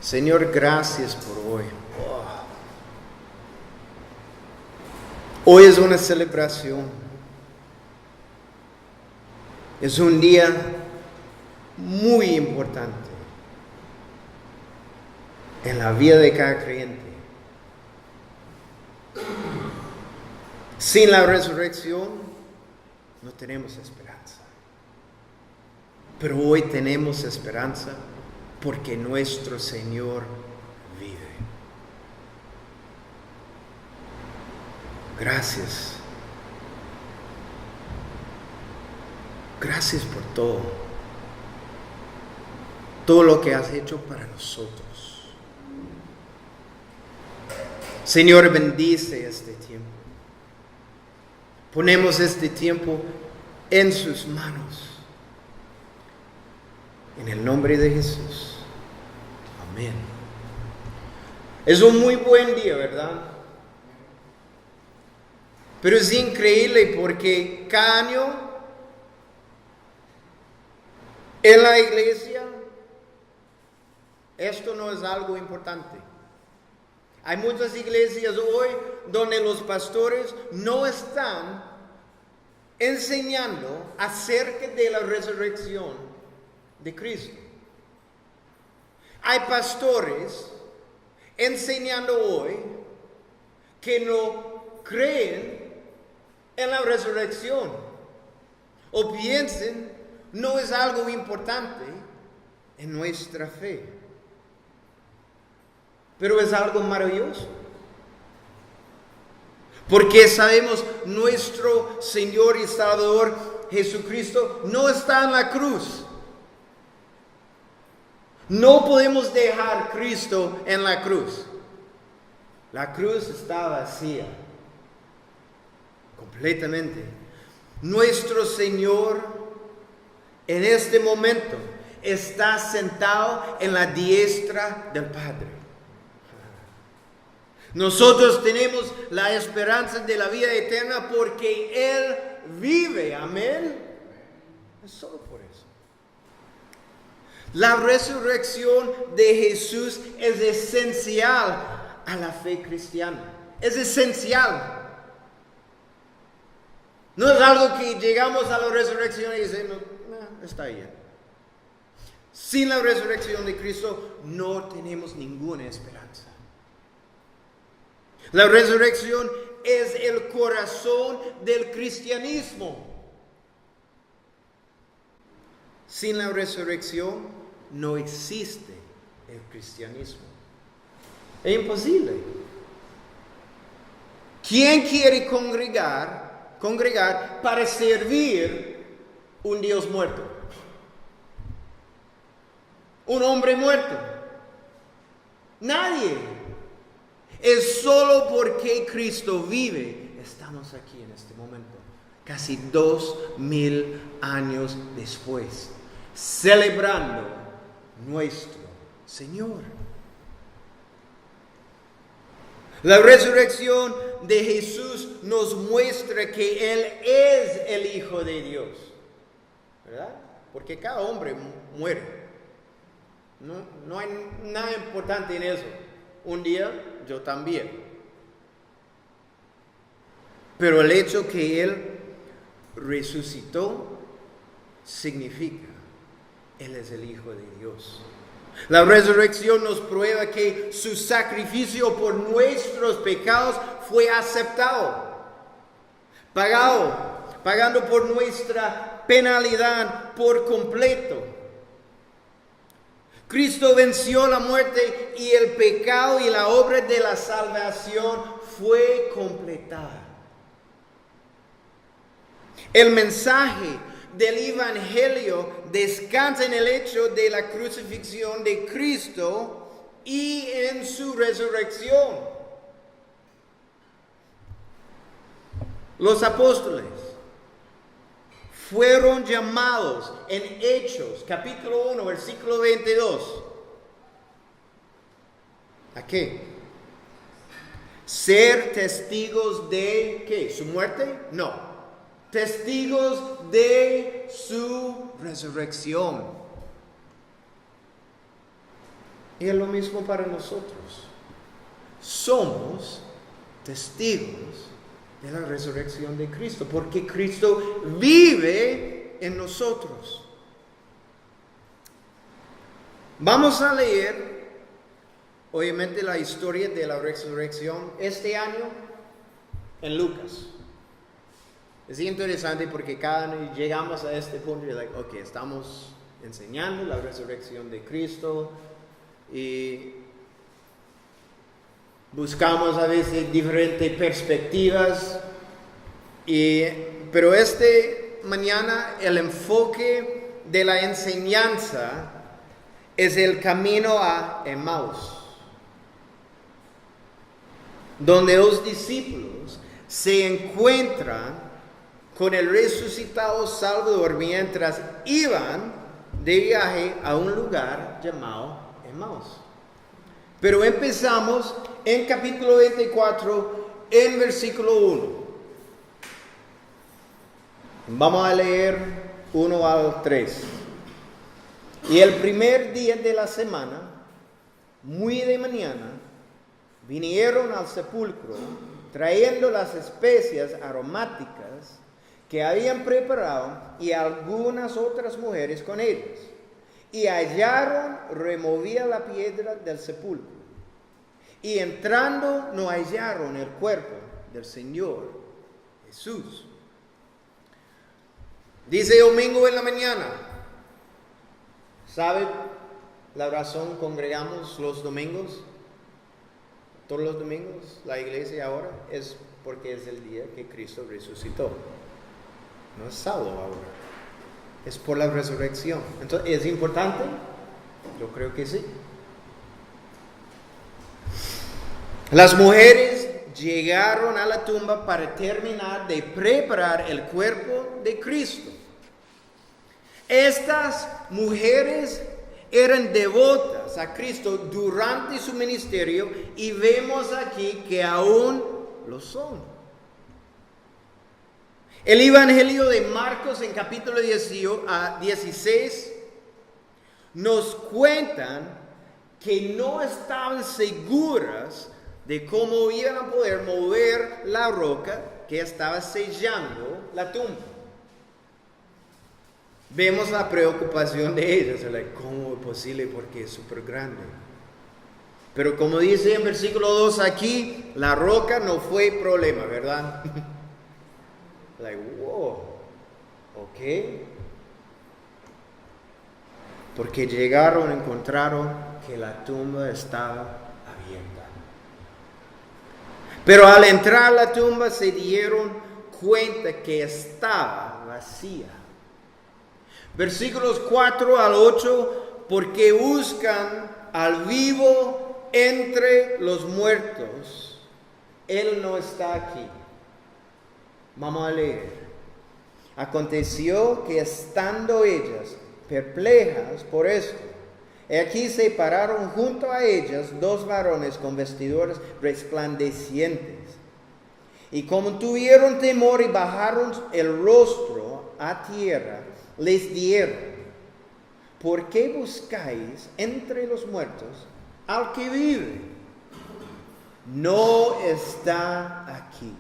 Señor, gracias por hoy. Hoy es una celebración. Es un día muy importante en la vida de cada creyente. Sin la resurrección no tenemos esperanza. Pero hoy tenemos esperanza porque nuestro Señor vive. Gracias. Gracias por todo. Todo lo que has hecho para nosotros. Señor, bendice este tiempo. Ponemos este tiempo en sus manos. En el nombre de Jesús. Amén. Es un muy buen día, ¿verdad? Pero es increíble porque cada año en la iglesia esto no es algo importante. Hay muchas iglesias hoy donde los pastores no están enseñando acerca de la resurrección de Cristo. Hay pastores enseñando hoy que no creen en la resurrección o piensen no es algo importante en nuestra fe. Pero es algo maravilloso. Porque sabemos nuestro Señor y Salvador Jesucristo no está en la cruz. No podemos dejar a Cristo en la cruz. La cruz está vacía. Completamente. Nuestro Señor en este momento está sentado en la diestra del Padre. Nosotros tenemos la esperanza de la vida eterna porque Él vive. Amén. Es solo por eso. La resurrección de Jesús es esencial a la fe cristiana. Es esencial. No es algo que llegamos a la resurrección y decimos, no, está bien. Sin la resurrección de Cristo no tenemos ninguna esperanza. La resurrección es el corazón del cristianismo. Sin la resurrección no existe el cristianismo. Es imposible. ¿Quién quiere congregar para servir un Dios muerto? Un hombre muerto. Nadie. Es solo porque Cristo vive, estamos aquí en este momento, casi 2000 años después, celebrando nuestro Señor. La resurrección de Jesús nos muestra que Él es el Hijo de Dios, ¿verdad? Porque cada hombre muere. No hay nada importante en eso. Un día yo también. Pero el hecho que Él resucitó significa Él es el Hijo de Dios. La resurrección nos prueba que su sacrificio por nuestros pecados fue aceptado, pagando por nuestra penalidad por completo. Cristo venció la muerte y el pecado y la obra de la salvación fue completada. El mensaje del Evangelio descansa en el hecho de la crucifixión de Cristo y en su resurrección. Los apóstoles fueron llamados en Hechos, capítulo 1, versículo 22. ¿A qué? Ser testigos de ¿qué? ¿Su muerte? No. Testigos de su resurrección. Y es lo mismo para nosotros. Somos testigos de la resurrección de Cristo, porque Cristo vive en nosotros. Vamos a leer, obviamente, la historia de la resurrección este año en Lucas. Es interesante porque cada año llegamos a este punto y estamos enseñando la resurrección de Cristo y buscamos a veces diferentes perspectivas, pero mañana el enfoque de la enseñanza es el camino a Emmaus, donde los discípulos se encuentran con el resucitado Salvador mientras iban de viaje a un lugar llamado Emmaus. Pero empezamos en capítulo 24, en versículo 1. Vamos a leer 1 al 3. Y el primer día de la semana, muy de mañana, vinieron al sepulcro trayendo las especias aromáticas que habían preparado y algunas otras mujeres con ellas. Y hallaron removida la piedra del sepulcro. Y entrando no hallaron el cuerpo del Señor Jesús. Dice domingo en la mañana. ¿Sabe la razón congregamos los domingos? Todos los domingos la iglesia ahora es porque es el día que Cristo resucitó. No es sábado ahora. Es por la resurrección. Entonces, ¿es importante? Yo creo que sí. Las mujeres llegaron a la tumba para terminar de preparar el cuerpo de Cristo. Estas mujeres eran devotas a Cristo durante su ministerio y vemos aquí que aún lo son. El Evangelio de Marcos en capítulo 16 nos cuentan que no estaban seguras de cómo iban a poder mover la roca que estaba sellando la tumba. Vemos la preocupación de ellas, ¿cómo es posible? Porque es súper grande. Pero como dice en versículo 2 aquí, la roca no fue problema, ¿verdad? Wow, ok. Porque llegaron, encontraron que la tumba estaba abierta. Pero al entrar a la tumba se dieron cuenta que estaba vacía. Versículos 4 al 8, porque buscan al vivo entre los muertos. Él no está aquí. Vamos a leer. Aconteció que estando ellas perplejas por esto, aquí se pararon junto a ellas dos varones con vestiduras resplandecientes. Y como tuvieron temor y bajaron el rostro a tierra, les dieron: ¿por qué buscáis entre los muertos al que vive? No está aquí,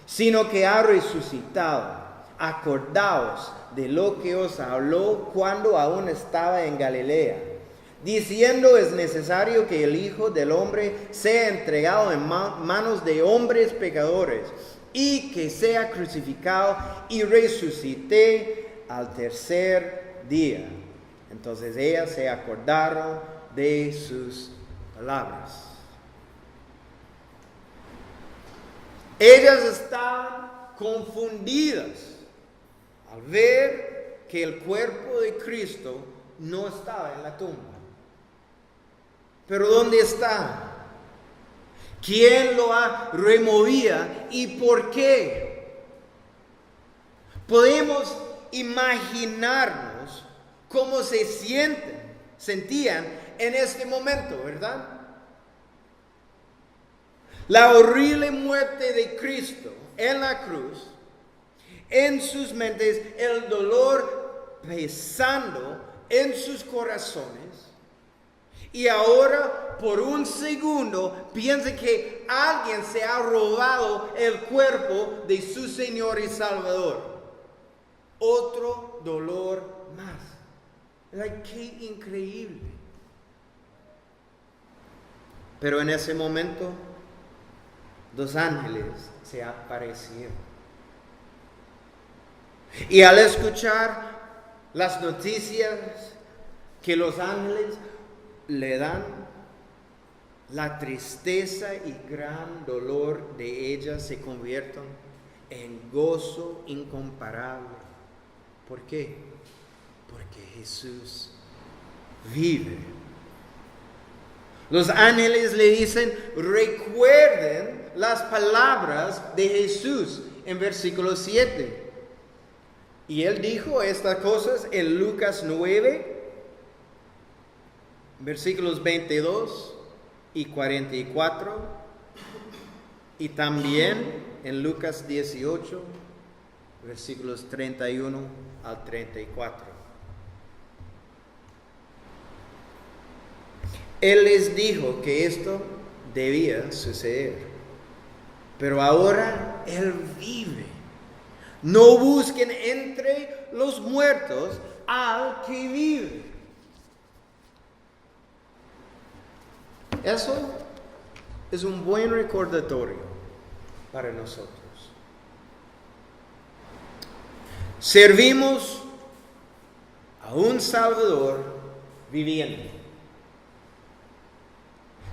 sino que ha resucitado. Acordaos de lo que os habló cuando aún estaba en Galilea, diciendo: es necesario que el Hijo del Hombre sea entregado en manos de hombres pecadores, y que sea crucificado y resucite al tercer día. Entonces ellas se acordaron de sus palabras. Ellas estaban confundidas al ver que el cuerpo de Cristo no estaba en la tumba. Pero ¿dónde está? ¿Quién lo removía y por qué? Podemos imaginarnos cómo se sentían en este momento, ¿verdad? La horrible muerte de Cristo en la cruz, en sus mentes, el dolor pesando en sus corazones, Y ahora, por un segundo, piensa que alguien se ha robado el cuerpo de su Señor y Salvador. Otro dolor más. ¡Qué increíble! Pero en ese momento, dos ángeles se aparecieron. Y al escuchar las noticias que los ángeles le dan, la tristeza y gran dolor de ella se convierten en gozo incomparable. ¿Por qué? Porque Jesús vive. Los ángeles le dicen, recuerden las palabras de Jesús en versículo 7. Y él dijo estas cosas en Lucas 9, versículos 22 y 44, y también en Lucas 18, versículos 31 al 34. Él les dijo que esto debía suceder, pero ahora Él vive. No busquen entre los muertos al que vive. Eso es un buen recordatorio para nosotros. Servimos a un Salvador viviente.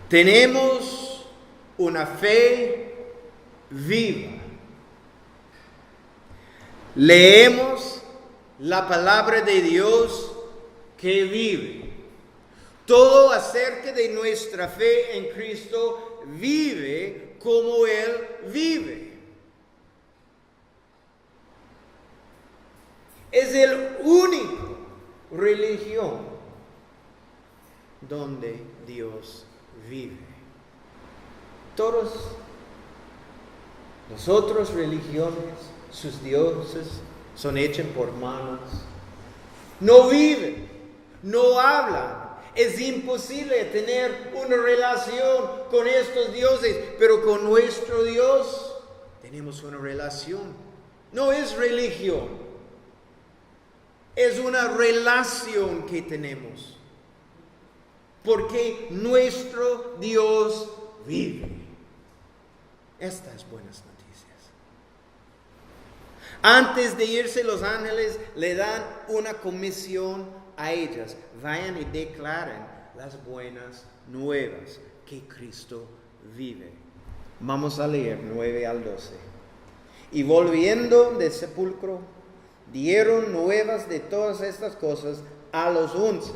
Tenemos una fe viva. Leemos la palabra de Dios que vive. Todo acerca de nuestra fe en Cristo vive como Él vive. Es el único religión donde Dios vive. Todas las otras religiones, sus dioses, son hechos por manos. No viven, no hablan. Es imposible tener una relación con estos dioses, pero con nuestro Dios tenemos una relación. No es religión, es una relación que tenemos. Porque nuestro Dios vive. Estas buenas noticias. Antes de irse, los ángeles le dan una comisión a ellas. Vayan y declaren las buenas nuevas, que Cristo vive. Vamos a leer 9 al 12. Y volviendo del sepulcro, dieron nuevas de todas estas cosas a los 11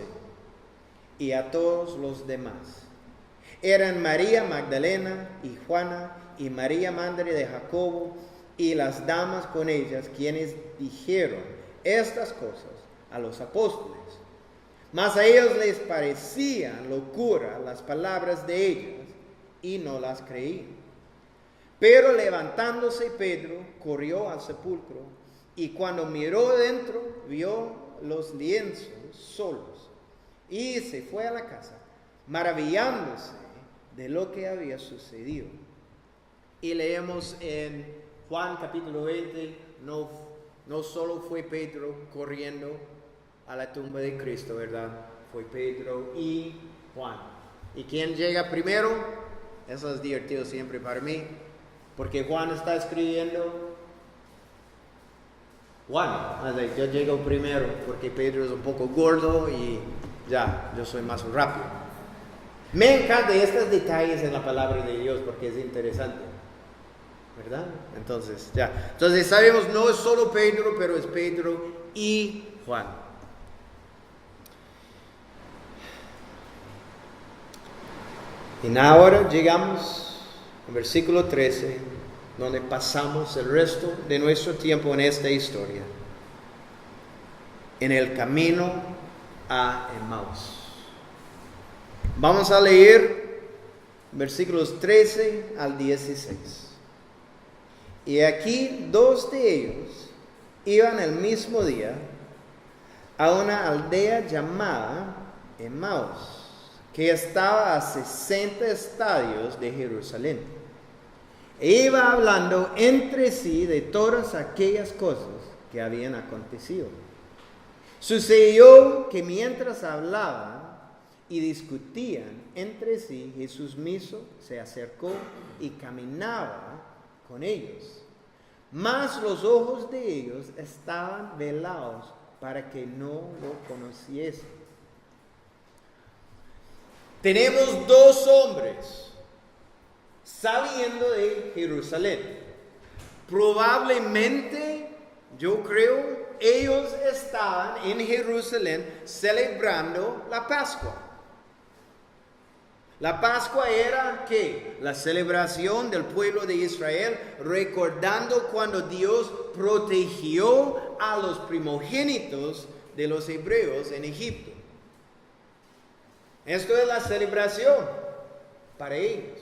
y a todos los demás. Eran María Magdalena y Juana y María madre de Jacobo y las damas con ellas, quienes dijeron estas cosas a los apóstoles. Mas a ellos les parecían locura las palabras de ellas y no las creían. Pero levantándose Pedro, corrió al sepulcro y cuando miró dentro, vio los lienzos solos y se fue a la casa, maravillándose de lo que había sucedido. Y leemos en Juan capítulo 20, no solo fue Pedro corriendo a la tumba de Cristo, ¿verdad? Fue Pedro y Juan. ¿Y quién llega primero? Eso es divertido siempre para mí, porque Juan está escribiendo. Juan, yo llego primero porque Pedro es un poco gordo y ya, yo soy más rápido. Me encantan estos detalles en la palabra de Dios porque es interesante, ¿verdad? Entonces sabemos, no es solo Pedro, pero es Pedro y Juan. Y ahora llegamos al versículo 13, donde pasamos el resto de nuestro tiempo en esta historia, en el camino a Emmaus. Vamos a leer versículos 13 al 16. Y aquí 2 de ellos iban el mismo día a una aldea llamada Emmaus, que estaba a 60 estadios de Jerusalén. E iba hablando entre sí de todas aquellas cosas que habían acontecido. Sucedió que mientras hablaban y discutían entre sí, Jesús mismo se acercó y caminaba con ellos. Mas los ojos de ellos estaban velados para que no lo conociesen. Tenemos dos hombres saliendo de Jerusalén. Probablemente, yo creo, ellos estaban en Jerusalén celebrando la Pascua. La Pascua era ¿qué? La celebración del pueblo de Israel, recordando cuando Dios protegió a los primogénitos de los hebreos en Egipto. Esto es la celebración para ellos.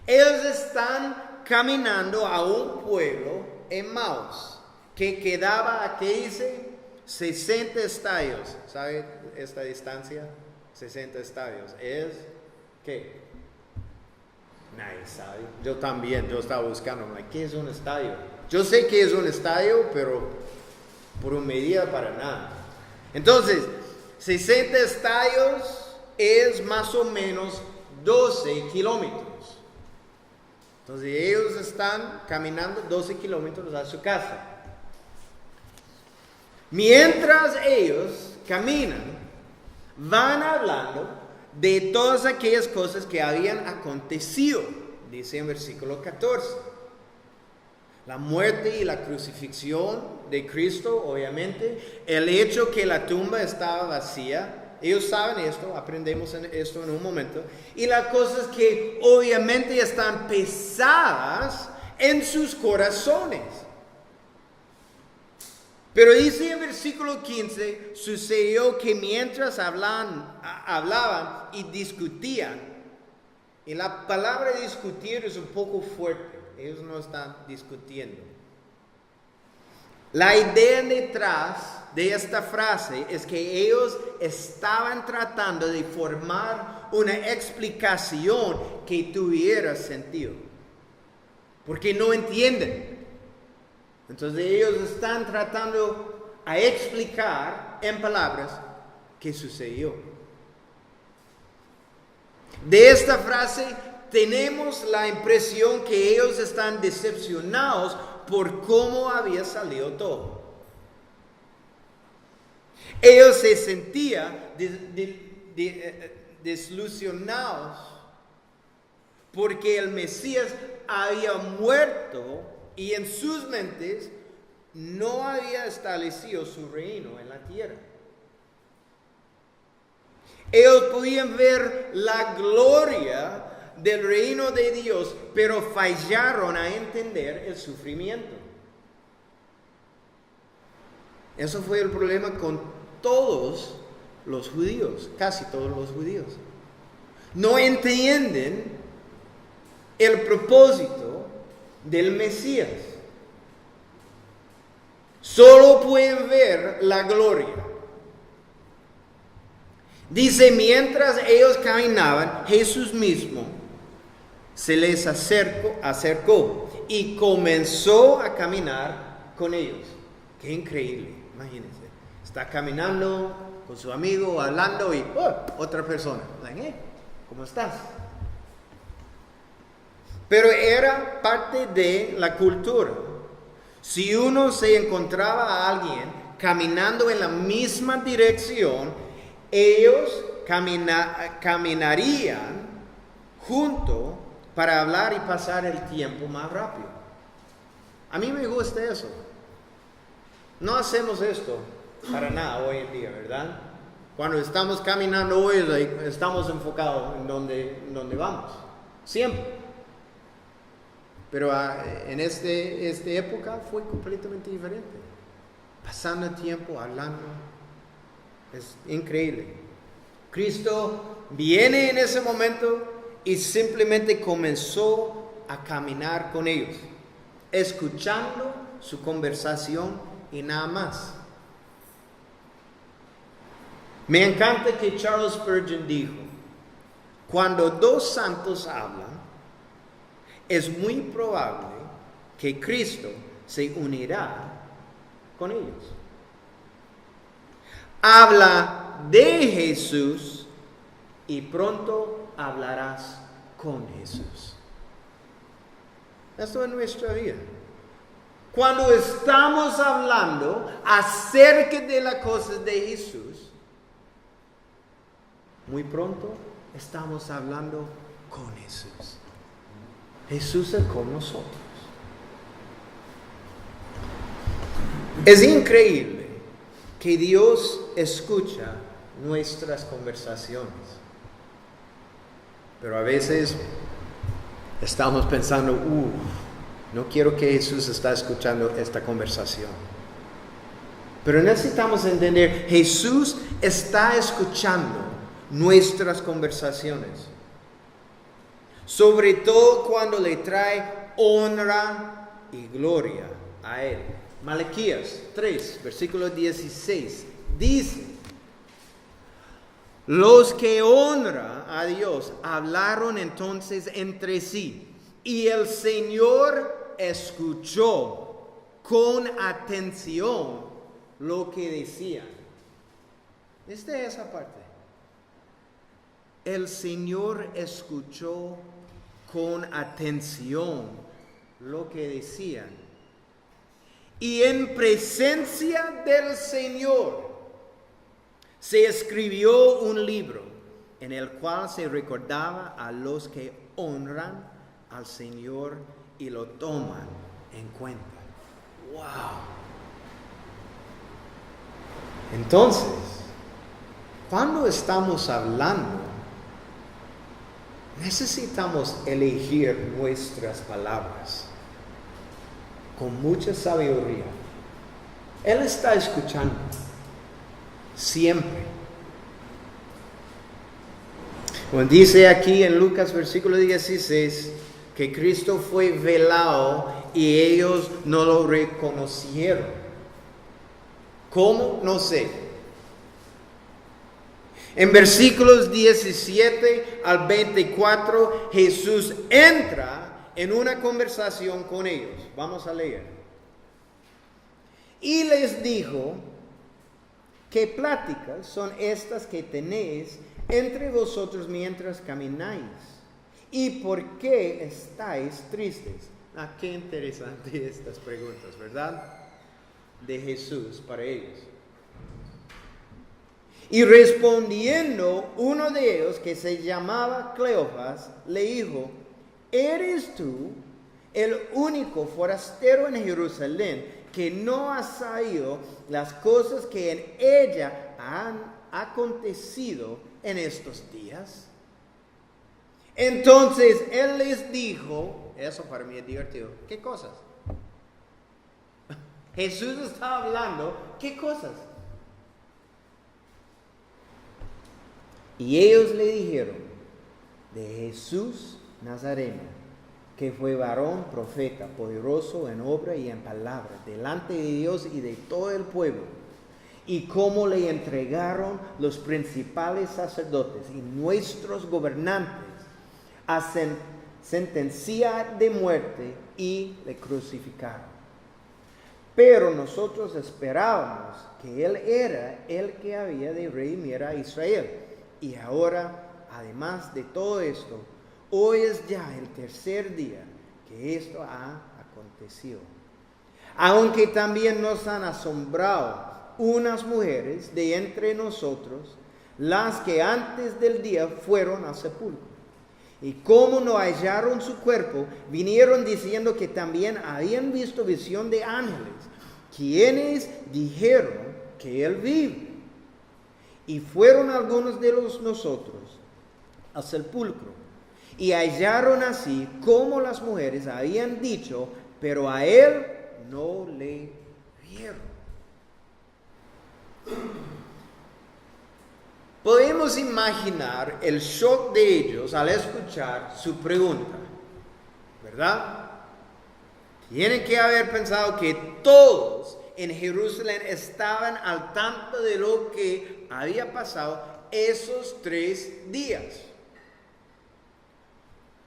Ellos están caminando a un pueblo, Emmaus, que quedaba, ¿qué dice? 60 estadios. ¿Sabe esta distancia? 60 estadios. ¿Es qué? Nadie sabe. Yo también, yo estaba buscando, ¿qué es un estadio? Yo sé que es un estadio, pero por una medida para nada. Entonces, 60 estadios es más o menos 12 kilómetros. Entonces ellos están caminando 12 kilómetros a su casa. Mientras ellos caminan, van hablando de todas aquellas cosas que habían acontecido, dice en versículo 14. La muerte y la crucifixión de Cristo, obviamente. El hecho que la tumba estaba vacía. Ellos saben esto, aprendemos esto en un momento. Y las cosas que obviamente están pesadas en sus corazones. Pero dice en versículo 15, sucedió que mientras hablaban y discutían, y la palabra discutir es un poco fuerte, ellos no están discutiendo. La idea detrás de esta frase es que ellos estaban tratando de formar una explicación que tuviera sentido, porque no entienden. Entonces ellos están tratando a explicar en palabras qué sucedió. De esta frase tenemos la impresión que ellos están decepcionados por cómo había salido todo. Ellos se sentían desilusionados porque el Mesías había muerto y en sus mentes no había establecido su reino en la tierra. Ellos podían ver la gloria del reino de Dios, pero fallaron a entender el sufrimiento. Eso fue el problema con todos los judíos, casi todos los judíos. No entienden el propósito del Mesías. Solo pueden ver la gloria. Dice, mientras ellos caminaban, Jesús mismo se les acercó y comenzó a caminar con ellos. Qué increíble, imagínense. Está caminando con su amigo, hablando y otra persona. ¿Cómo estás? Pero era parte de la cultura. Si uno se encontraba a alguien caminando en la misma dirección, ellos caminarían juntos para hablar y pasar el tiempo más rápido. A mí me gusta eso. No hacemos esto para nada hoy en día, ¿verdad? Cuando estamos caminando hoy, estamos enfocados en donde vamos. Siempre. Pero en esta época fue completamente diferente. Pasando tiempo, hablando. Es increíble. Cristo viene en ese momento y simplemente comenzó a caminar con ellos, escuchando su conversación y nada más. Me encanta que Charles Spurgeon dijo, cuando dos santos hablan, es muy probable que Cristo se unirá con ellos. Habla de Jesús y pronto hablarás con Jesús. Esto es nuestra vida. Cuando estamos hablando acerca de las cosas de Jesús, muy pronto estamos hablando con Jesús. Jesús es con nosotros. Es increíble que Dios escucha nuestras conversaciones. Pero a veces estamos pensando, no quiero que Jesús está escuchando esta conversación. Pero necesitamos entender, Jesús está escuchando nuestras conversaciones. Sobre todo cuando le trae honra y gloria a Él. Malaquías 3, versículo 16, dice: los que honran a Dios hablaron entonces entre sí, y el Señor escuchó con atención lo que decían. ¿Viste esa parte? El Señor escuchó con atención lo que decían. Y en presencia del Señor se escribió un libro en el cual se recordaba a los que honran al Señor y lo toman en cuenta. ¡Wow! Entonces, cuando estamos hablando, necesitamos elegir nuestras palabras con mucha sabiduría. Él está escuchando siempre. Como dice aquí en Lucas versículo 16, que Cristo fue velado y ellos no lo reconocieron. ¿Cómo? No sé. En versículos 17 al 24, Jesús entra en una conversación con ellos. Vamos a leer. Y les dijo: ¿qué pláticas son estas que tenéis entre vosotros mientras camináis? ¿Y por qué estáis tristes? Qué interesante estas preguntas, ¿verdad? De Jesús para ellos. Y respondiendo uno de ellos, que se llamaba Cleofas, le dijo: ¿eres tú el único forastero en Jerusalén que no ha sabido las cosas que en ella han acontecido en estos días? Entonces él les dijo, eso para mí es divertido, ¿qué cosas? Jesús estaba hablando, ¿qué cosas? Y ellos le dijeron: de Jesús Nazareno, que fue varón, profeta, poderoso en obra y en palabra, delante de Dios y de todo el pueblo, y cómo le entregaron los principales sacerdotes y nuestros gobernantes a sentencia de muerte, y le crucificaron. Pero nosotros esperábamos que Él era el que había de redimir a Israel. Y ahora, además de todo esto, hoy es ya el tercer día que esto ha acontecido. Aunque también nos han asombrado unas mujeres de entre nosotros, las que antes del día fueron al sepulcro. Y como no hallaron su cuerpo, vinieron diciendo que también habían visto visión de ángeles, quienes dijeron que Él vive. Y fueron algunos de nosotros al sepulcro, y hallaron así como las mujeres habían dicho, pero a Él no le vieron. Podemos imaginar el shock de ellos al escuchar su pregunta, ¿verdad? Tienen que haber pensado que todos en Jerusalén estaban al tanto de lo que había pasado esos 3 días.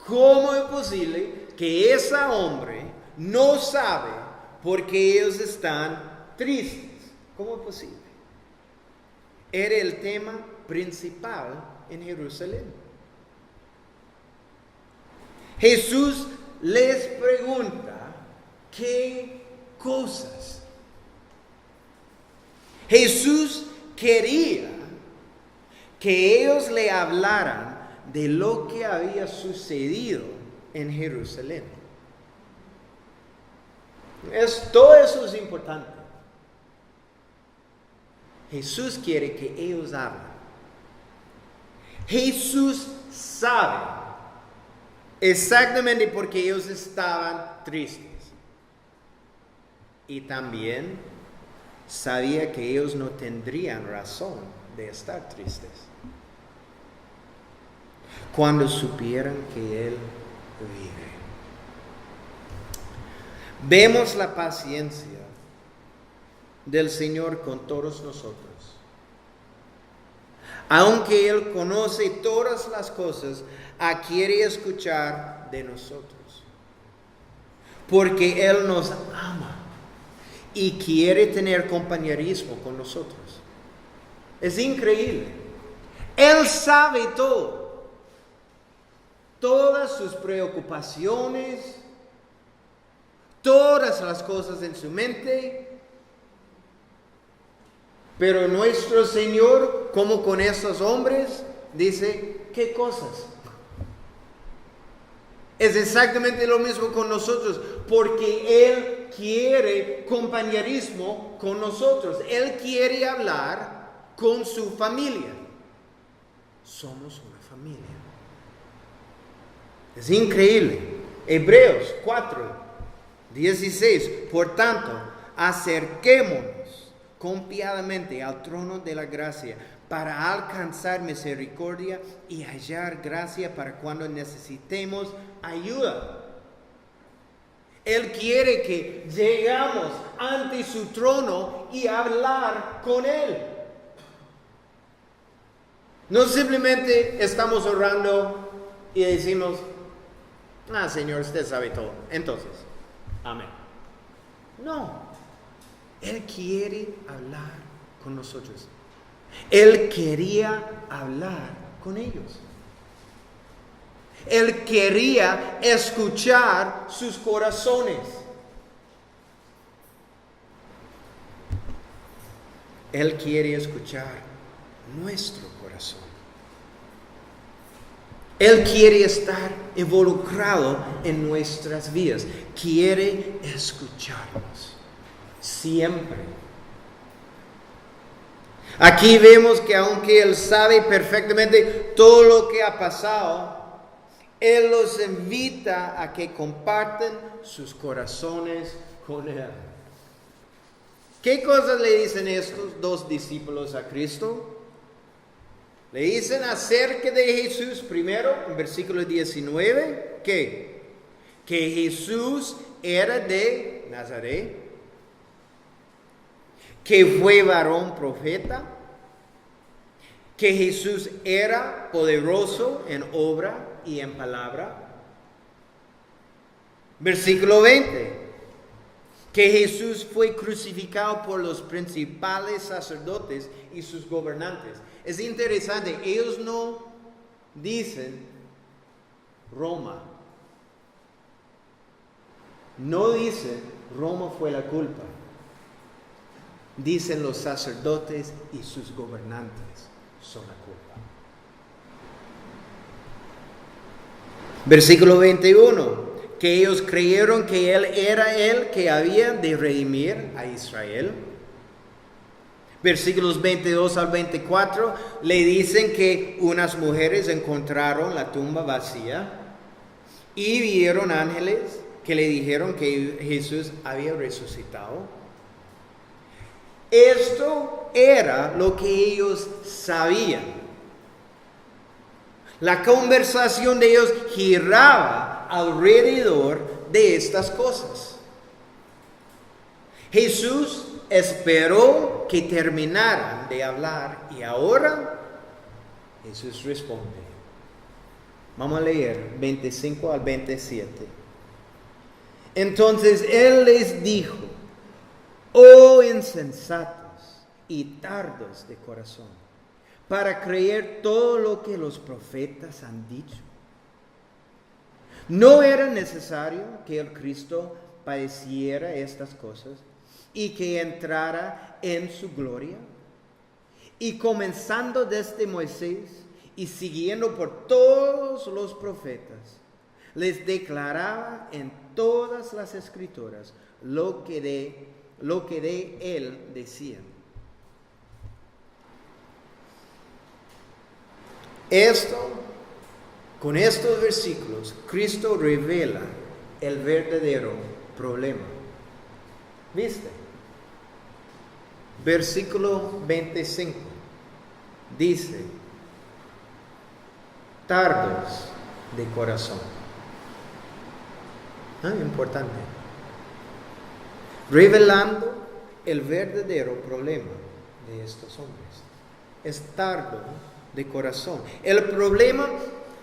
¿Cómo es posible que ese hombre no sabe por qué ellos están tristes? ¿Cómo es posible? Era el tema principal en Jerusalén. Jesús les pregunta, ¿qué cosas? Jesús quería que ellos le hablaran de lo que había sucedido en Jerusalén. Todo eso es importante. Jesús quiere que ellos hablen. Jesús sabe exactamente por qué ellos estaban tristes. Y también sabía que ellos no tendrían razón de estar tristes cuando supieran que Él vive. Vemos la paciencia del Señor con todos nosotros. Aunque Él conoce todas las cosas, quiere escuchar de nosotros. Porque Él nos ama y quiere tener compañerismo con nosotros. Es increíble. Él sabe todo. Todas sus preocupaciones, todas las cosas en su mente. Pero nuestro Señor, como con estos hombres, dice, ¿qué cosas? Es exactamente lo mismo con nosotros, porque Él quiere compañerismo con nosotros. Él quiere hablar con su familia. Somos una familia. Es increíble. Hebreos 4:16. Por tanto, acerquémonos confiadamente al trono de la gracia para alcanzar misericordia y hallar gracia para cuando necesitemos ayuda. Él quiere que llegamos ante su trono y hablar con Él. No simplemente estamos orando y decimos, Señor, usted sabe todo. Entonces, amén. No, Él quiere hablar con nosotros. Él quería hablar con ellos. Él quería escuchar sus corazones. Él quiere escuchar nuestro corazón. Él quiere estar involucrado en nuestras vidas. Quiere escucharnos siempre. Aquí vemos que aunque Él sabe perfectamente todo lo que ha pasado, Él los invita a que compartan sus corazones con Él. ¿Qué cosas le dicen estos 2 discípulos a Cristo? Le dicen acerca de Jesús primero, en versículo 19, que Jesús era de Nazaret, que fue varón profeta, que Jesús era poderoso en obra y en palabra. Versículo 20, que Jesús fue crucificado por los principales sacerdotes y sus gobernantes. Es interesante, ellos no dicen Roma. No dicen Roma fue la culpa. Dicen los sacerdotes y sus gobernantes son la culpa. Versículo 21, que ellos creyeron que Él era el que había de redimir a Israel. Versículos 22 al 24 le dicen que unas mujeres encontraron la tumba vacía y vieron ángeles que le dijeron que Jesús había resucitado. Esto era lo que ellos sabían. La conversación de ellos giraba alrededor de estas cosas. Jesús esperó que terminaran de hablar y ahora Jesús responde. Vamos a leer 25 al 27. Entonces Él les dijo: oh insensatos y tardos de corazón, para creer todo lo que los profetas han dicho. ¿No era necesario que el Cristo padeciera estas cosas y que entrara en su gloria? Y comenzando desde Moisés y siguiendo por todos los profetas, les declaraba en todas las escrituras lo que de él decían. Con estos versículos, Cristo revela el verdadero problema. ¿Viste? Versículo 25 dice: tardos de corazón. Importante. Revelando el verdadero problema de estos hombres. Es tardo de corazón. El problema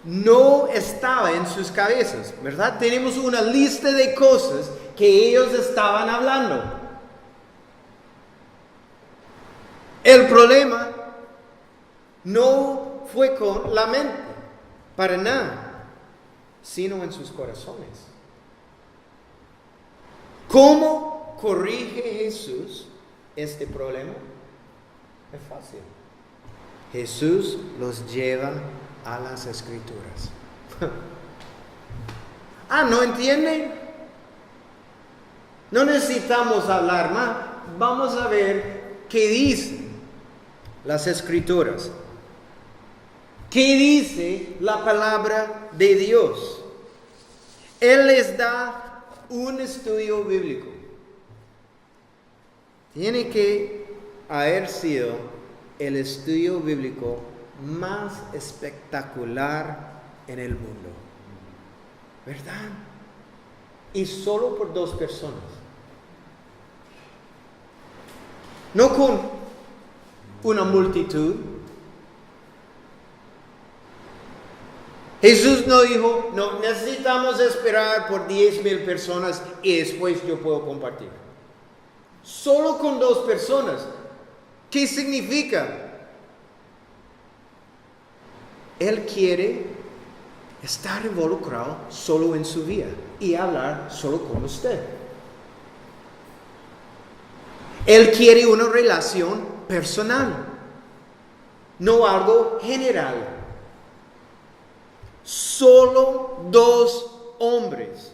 no estaba en sus cabezas, ¿verdad? Tenemos una lista de cosas que ellos estaban hablando. El problema no fue con la mente, para nada, sino en sus corazones. ¿Cómo corrige Jesús este problema? Es fácil. Jesús los lleva a las Escrituras. ¿No entienden? No necesitamos hablar más. Vamos a ver qué dicen las Escrituras. ¿Qué dice la palabra de Dios? Él les da un estudio bíblico. Tiene que haber sido el estudio bíblico más espectacular en el mundo, ¿verdad? Y solo por 2 personas. No con una multitud. Jesús no dijo: no, necesitamos esperar por 10,000 personas y después yo puedo compartir. Solo con 2 personas. ¿Qué significa? Él quiere estar involucrado solo en su vida y hablar solo con usted. Él quiere una relación personal, no algo general. Solo 2 hombres.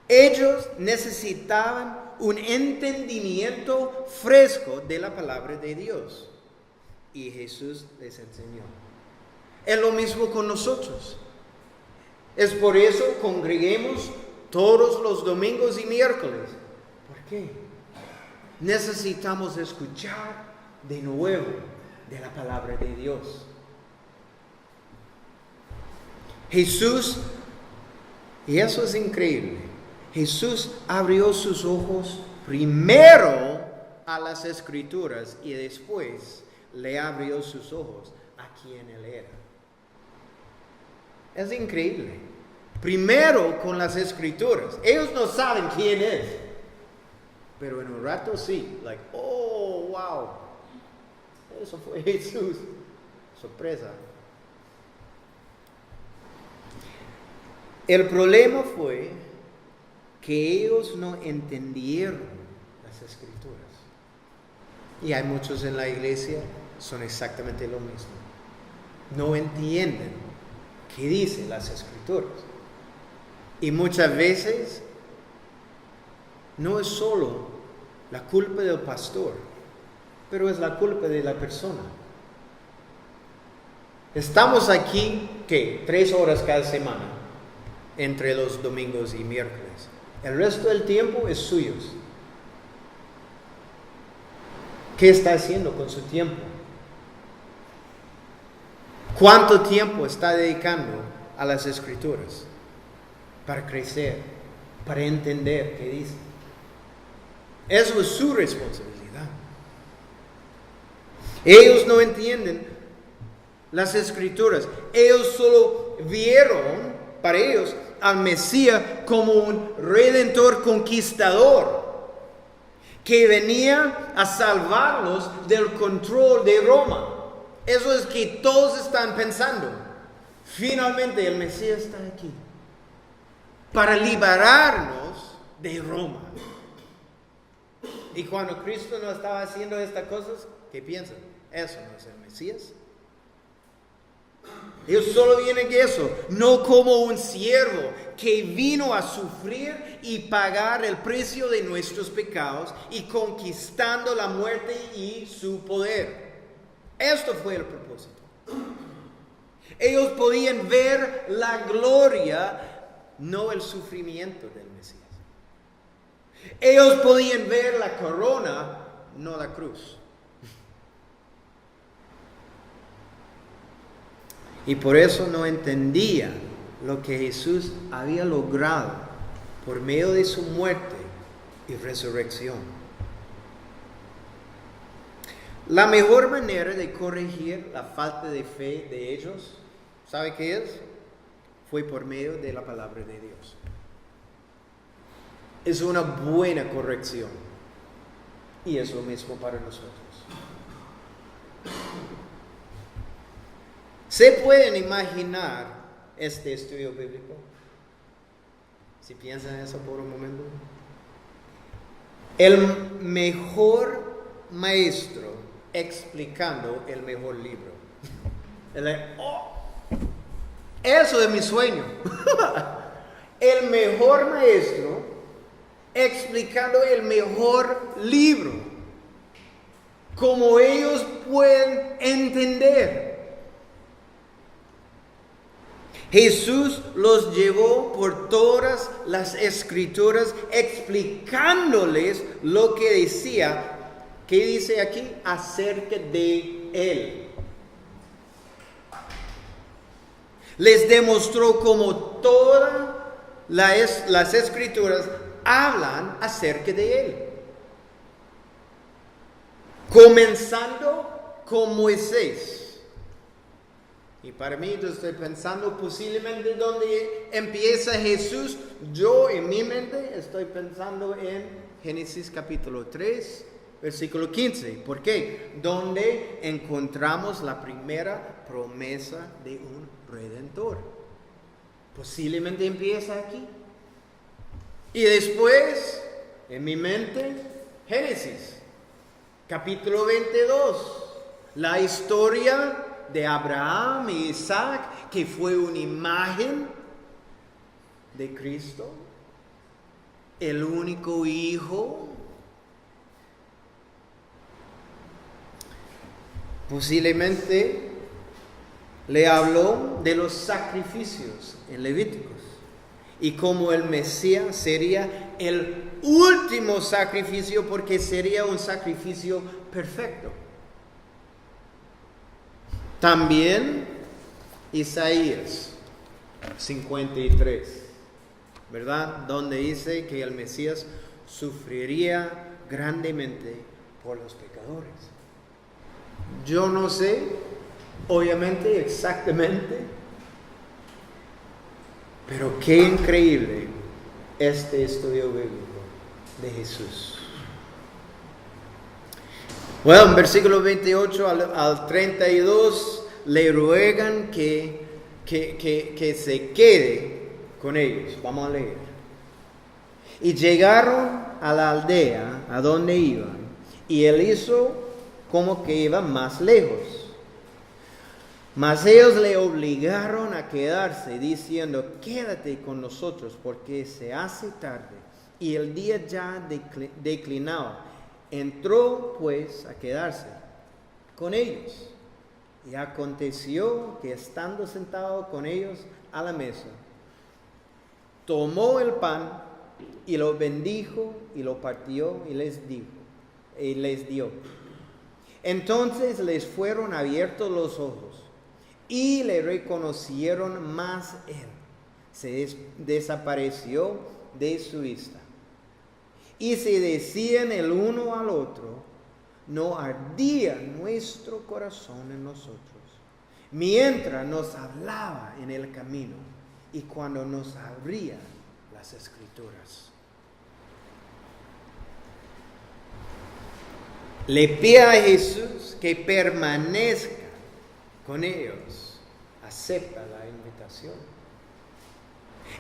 Ellos necesitaban un entendimiento fresco de la palabra de Dios. Y Jesús les enseñó. Es lo mismo con nosotros. Es por eso congreguemos todos los domingos y miércoles. ¿Por qué? Necesitamos escuchar de nuevo de la palabra de Dios. Jesús, y eso es increíble, Jesús abrió sus ojos primero a las Escrituras y después le abrió sus ojos a quien Él era. Es increíble. Primero con las Escrituras. Ellos no saben quién es. Pero en un rato sí. Oh, wow. Eso fue Jesús. Sorpresa. El problema fue que ellos no entendieron las Escrituras. Y hay muchos en la iglesia son exactamente lo mismo. No entienden qué dicen las Escrituras. Y muchas veces no es solo la culpa del pastor, pero es la culpa de la persona. Estamos aquí, ¿qué? 3 horas cada semana, entre los domingos y miércoles. El resto del tiempo es suyo. ¿Qué está haciendo con su tiempo? ¿Cuánto tiempo está dedicando a las Escrituras? Para crecer, para entender qué dice. Eso es su responsabilidad. Ellos no entienden las escrituras. Ellos solo vieron, para ellos, al Mesías como un redentor conquistador que venía a salvarlos del control de Roma. Eso es que todos están pensando. Finalmente el Mesías está aquí para liberarnos de Roma. Y cuando Cristo no estaba haciendo estas cosas, ¿qué piensan? Eso no es el Mesías. Ellos solo vienen que eso, no como un siervo que vino a sufrir y pagar el precio de nuestros pecados y conquistando la muerte y su poder. Esto fue el propósito. Ellos podían ver la gloria, no el sufrimiento del Mesías. Ellos podían ver la corona, no la cruz. Y por eso no entendían lo que Jesús había logrado por medio de su muerte y resurrección. La mejor manera de corregir la falta de fe de ellos, ¿sabe qué es? Fue por medio de la palabra de Dios. Es una buena corrección. Y es lo mismo para nosotros. ¿Se pueden imaginar este estudio bíblico? Si piensan eso por un momento. El mejor maestro explicando el mejor libro. Eso es mi sueño. El mejor maestro explicando el mejor libro. Como ellos pueden entender. Jesús los llevó por todas las escrituras explicándoles lo que decía. ¿Qué dice aquí? Acerca de Él. Les demostró cómo todas las escrituras hablan acerca de Él. Comenzando con Moisés. Y para mí, yo estoy pensando posiblemente donde empieza Jesús. Yo en mi mente estoy pensando en Génesis capítulo 3, versículo 15. ¿Por qué? Donde encontramos la primera promesa de un redentor. Posiblemente empieza aquí. Y después, en mi mente, Génesis capítulo 22. La historia de Abraham y Isaac, que fue una imagen de Cristo, el único hijo. Posiblemente le habló de los sacrificios en Levíticos y cómo el Mesías sería el último sacrificio porque sería un sacrificio perfecto. También Isaías 53, ¿verdad? Donde dice que el Mesías sufriría grandemente por los pecadores. Yo no sé, obviamente, exactamente, pero qué increíble este estudio bíblico de Jesús. Bueno, en versículo 28 al 32 le ruegan que se quede con ellos. Vamos a leer. Y llegaron a la aldea a donde iban, y él hizo como que iba más lejos. Mas ellos le obligaron a quedarse, diciendo: quédate con nosotros, porque se hace tarde, y el día ya declinaba. Entró pues a quedarse con ellos. Y aconteció que estando sentado con ellos a la mesa, tomó el pan y lo bendijo y lo partió y les dio. Entonces les fueron abiertos los ojos y le reconocieron, mas él se desapareció de su vista. y se decían el uno al otro, no ardía nuestro corazón en nosotros, mientras nos hablaba en el camino y cuando nos abría las Escrituras. Le pide a Jesús que permanezca con ellos. Acepta la invitación.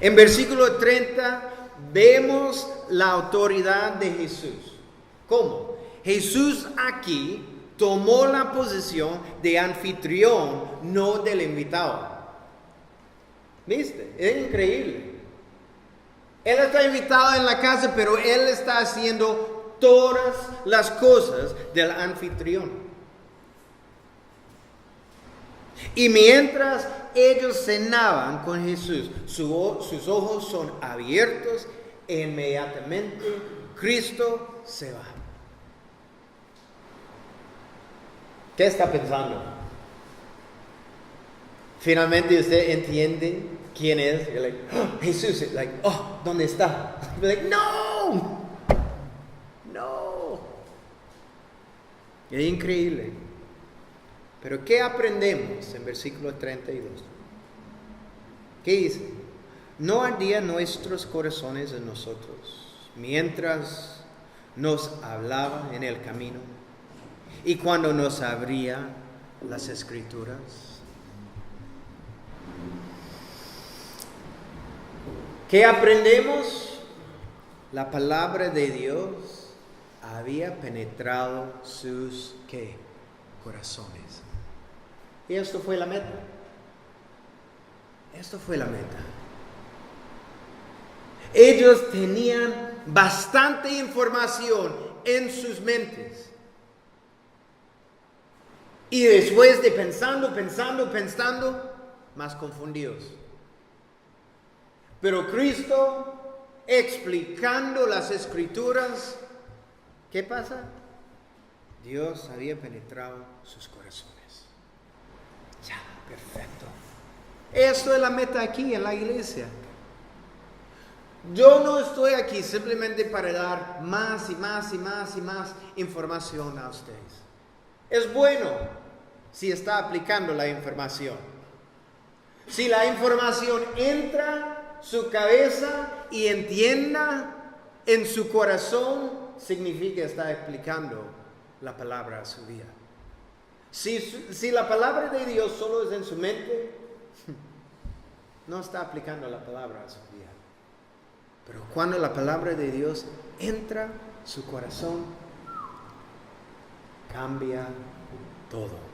En versículo 30 vemos la autoridad de Jesús. ¿Cómo? Jesús aquí tomó la posición de anfitrión, no del invitado. ¿Viste? Es increíble. Él está invitado en la casa, pero él está haciendo todas las cosas del anfitrión. Y mientras ellos cenaban con Jesús, sus ojos son abiertos e inmediatamente Cristo se va. ¿Qué está pensando? Finalmente usted entiende quién es. You're like, oh, Jesús, like, oh, ¿dónde está? You're like, no. Es increíble. Pero ¿qué aprendemos en versículo 32? ¿Qué dice? No ardían nuestros corazones en nosotros mientras nos hablaba en el camino y cuando nos abría las Escrituras. ¿Qué aprendemos? La palabra de Dios había penetrado sus ¿qué? Corazones. Y esto fue la meta. Esto fue la meta. Ellos tenían bastante información en sus mentes. Y después de pensando, más confundidos. Pero Cristo, explicando las Escrituras, ¿qué pasa? Dios había penetrado sus corazones. Ya, perfecto. Esto es la meta aquí en la iglesia. Yo no estoy aquí simplemente para dar más y más información a ustedes. Es bueno si está aplicando la información. Si la información entra en su cabeza y entienda en su corazón, significa que está aplicando la palabra a su vida. Si la palabra de Dios solo es en su mente, no está aplicando la palabra a su vida. Pero cuando la palabra de Dios entra en su corazón, cambia todo.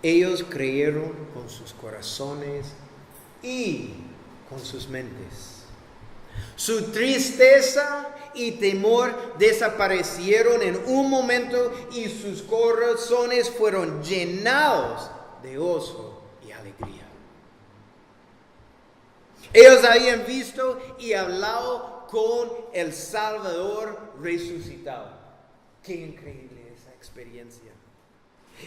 Ellos creyeron con sus corazones y con sus mentes. Su tristeza y temor desaparecieron en un momento y sus corazones fueron llenados de gozo y alegría. Ellos habían visto y hablado con el Salvador resucitado. Qué increíble esa experiencia.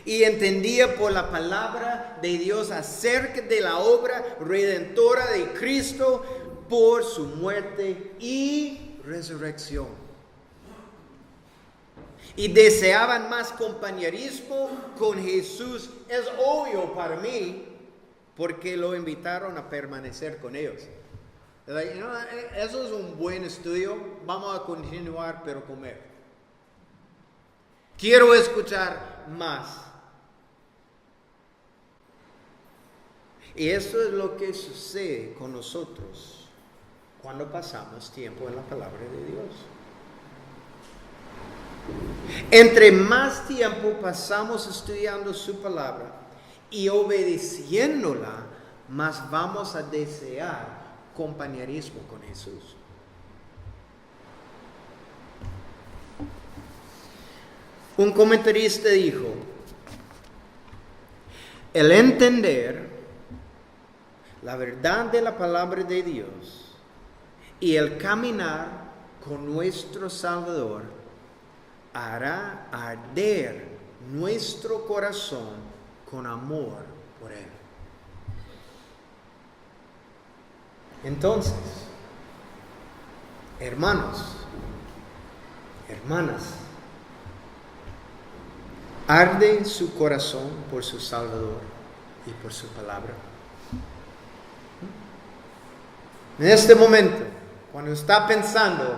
Y entendía por la palabra de Dios acerca de la obra redentora de Cristo por su muerte y resurrección. Y deseaban más compañerismo con Jesús. Es obvio para mí, porque lo invitaron a permanecer con ellos. Eso es un buen estudio. Vamos a continuar, pero comer. Quiero escuchar más. Y eso es lo que sucede con nosotros cuando pasamos tiempo en la palabra de Dios. Entre más tiempo pasamos estudiando su palabra y obedeciéndola, más vamos a desear compañerismo con Jesús. Un comentarista dijo: el entender la verdad de la palabra de Dios y el caminar con nuestro Salvador hará arder nuestro corazón con amor por Él. Entonces, Hermanos, hermanas, ¿arde su corazón por su Salvador y por su palabra? En este momento, cuando está pensando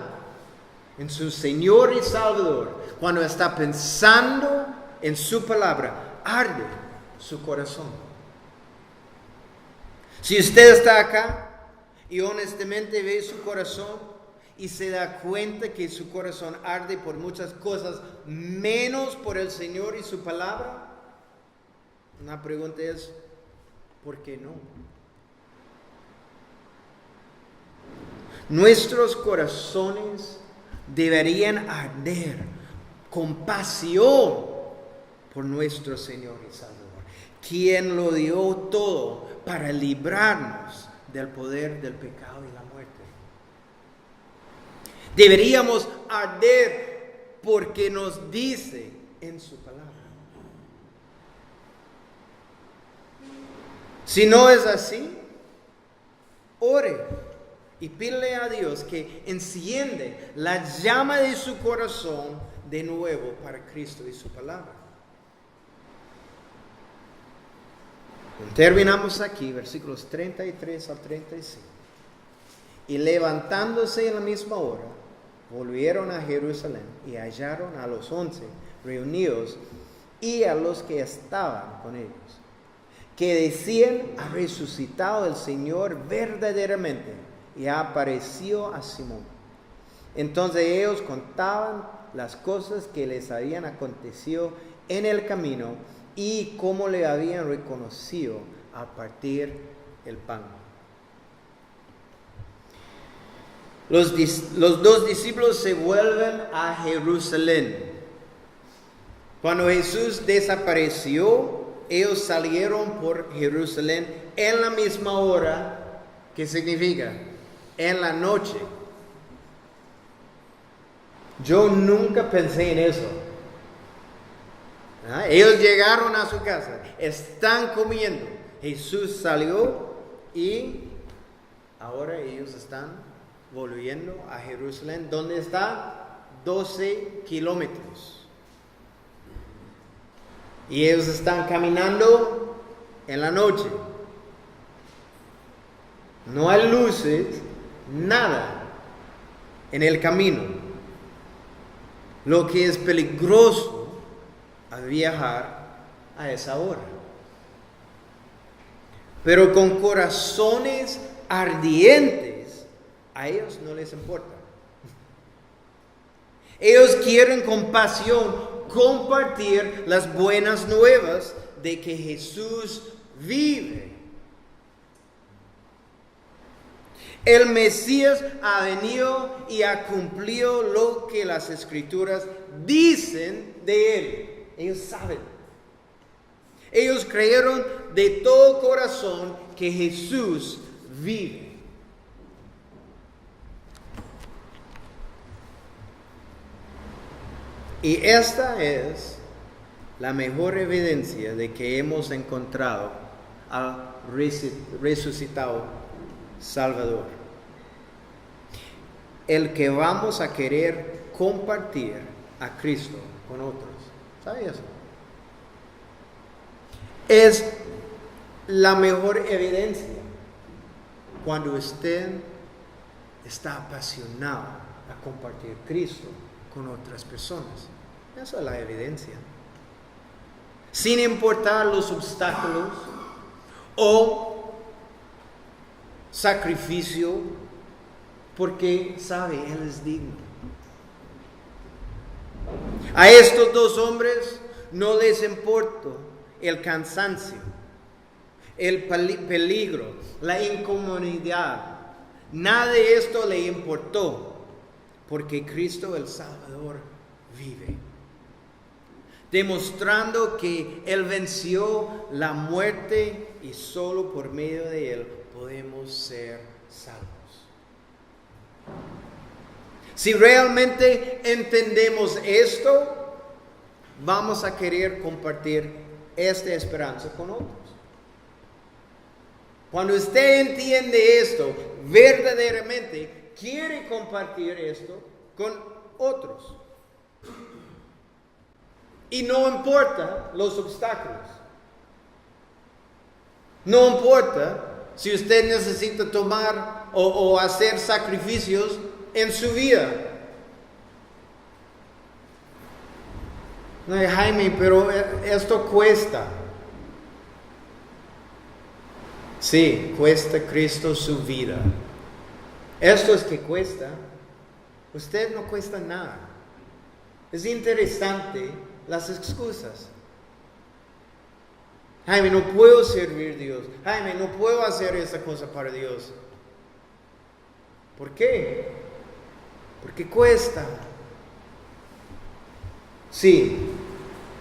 en su Señor y Salvador, cuando está pensando en su palabra, arde su corazón. Si usted está acá y honestamente ve su corazón y se da cuenta que su corazón arde por muchas cosas, menos por el Señor y su palabra, una pregunta es, ¿por qué no? Nuestros corazones deberían arder con pasión por nuestro Señor y Salvador, quien lo dio todo para librarnos del poder del pecado y la muerte. Deberíamos arder porque nos dice en su palabra. Si no es así, ore y pídele a Dios que enciende la llama de su corazón de nuevo para Cristo y su palabra. Terminamos aquí, versículos 33 al 35. Y levantándose en la misma hora, volvieron a Jerusalén y hallaron a los 11 reunidos y a los que estaban con ellos, que decían: ha resucitado el Señor verdaderamente y apareció a Simón. Entonces ellos contaban las cosas que les habían acontecido en el camino y cómo le habían reconocido al partir el pan. Los dos discípulos se vuelven a Jerusalén. Cuando Jesús desapareció, ellos salieron por Jerusalén en la misma hora. ¿Qué significa? En la noche. Yo nunca pensé en eso. Ellos llegaron a su casa, están comiendo. Jesús salió y ahora ellos están volviendo a Jerusalén, donde está 12 kilómetros. Y ellos están caminando en la noche. No hay luces, nada en el camino. Lo que es peligroso al viajar a esa hora. Pero con corazones ardientes, a ellos no les importa. Ellos quieren con pasión compartir las buenas nuevas de que Jesús vive. El Mesías ha venido y ha cumplido lo que las Escrituras dicen de él. Ellos saben. Ellos creyeron de todo corazón que Jesús vive. Y esta es la mejor evidencia de que hemos encontrado al resucitado Salvador. El que vamos a querer compartir a Cristo con otros. ¿Sabe eso? Es la mejor evidencia cuando usted está apasionado a compartir Cristo con otras personas. Esa es la evidencia. Sin importar los obstáculos o sacrificio, porque sabe, Él es digno. A estos dos hombres no les importó el cansancio, el peligro, la incomodidad. Nada de esto le importó, porque Cristo el Salvador vive, demostrando que Él venció la muerte y solo por medio de Él podemos ser salvos. Si realmente entendemos esto, vamos a querer compartir esta esperanza con otros. Cuando usted entiende esto, verdaderamente quiere compartir esto con otros. Y no importa los obstáculos. No importa si usted necesita tomar o hacer sacrificios en su vida. No, Jaime, pero esto cuesta. Sí, cuesta Cristo su vida. Esto es que cuesta. Usted no cuesta nada. Es interesante las excusas. Jaime, no puedo servir a Dios. Jaime, no puedo hacer esta cosa para Dios. ¿Por qué? Porque cuesta. Sí,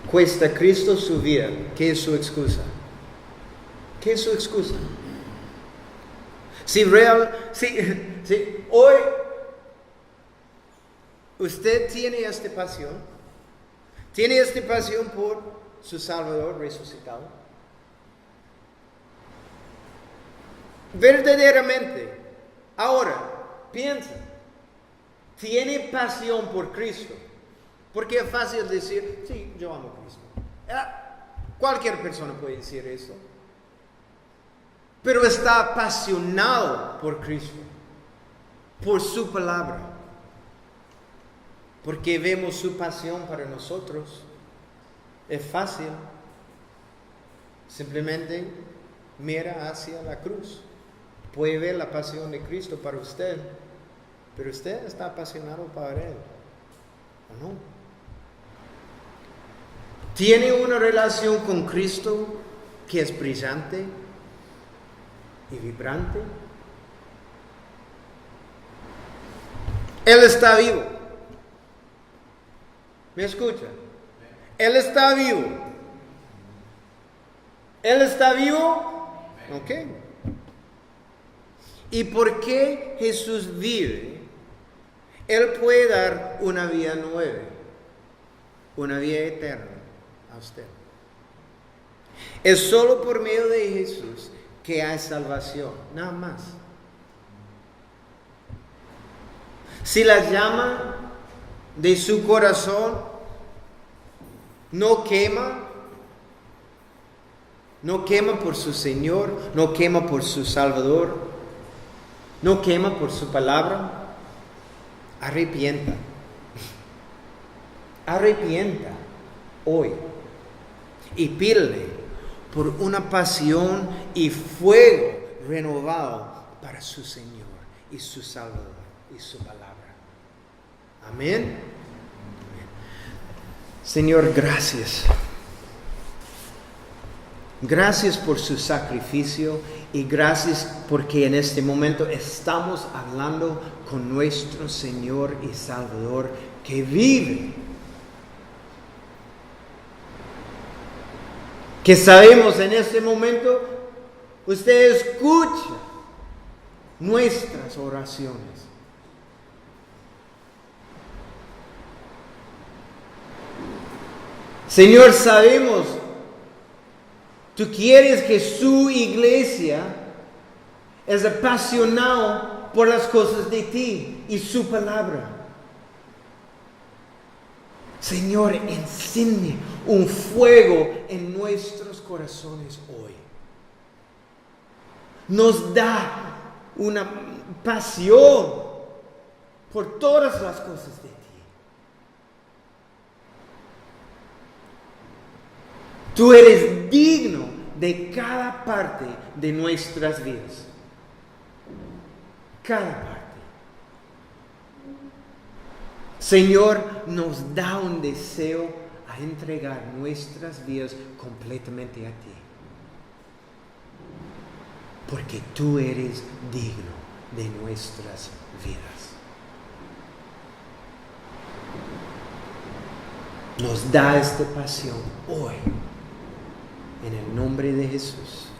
cuesta Cristo su vida. ¿Qué es su excusa? ¿Qué es su excusa? Si hoy usted tiene esta pasión por su Salvador resucitado, verdaderamente, ahora, piensa, tiene pasión por Cristo, porque es fácil decir, sí, yo amo a Cristo. Cualquier persona puede decir eso. Pero está apasionado por Cristo, por su palabra, porque vemos su pasión para nosotros. Es fácil, simplemente mira hacia la cruz, puede ver la pasión de Cristo para usted, pero usted está apasionado para Él, ¿o no? ¿Tiene una relación con Cristo que es brillante y vibrante? Él está vivo. ¿Me escucha? Él está vivo. ¿Él está vivo? Ok. ¿Y por qué Jesús vive? Él puede dar una vida nueva, una vida eterna a usted. Es solo por medio de Jesús que hay salvación, nada más. Si la llama de su corazón no quema por su Señor, no quema por su Salvador, no quema por su palabra, arrepienta hoy y pídele por una pasión y fuego renovado para su Señor y su Salvador y su palabra. Amén. Señor, gracias. Gracias por su sacrificio y gracias porque en este momento estamos hablando con nuestro Señor y Salvador que vive. Que sabemos en este momento, usted escucha nuestras oraciones. Señor, sabemos, tú quieres que su iglesia es apasionada por las cosas de ti y su palabra. Señor, enciende un fuego en nuestros corazones hoy. Nos da una pasión por todas las cosas de ti. Tú eres digno de cada parte de nuestras vidas. Cada parte. Señor, nos da un deseo a entregar nuestras vidas completamente a ti. Porque tú eres digno de nuestras vidas. Nos da esta pasión hoy. En el nombre de Jesús.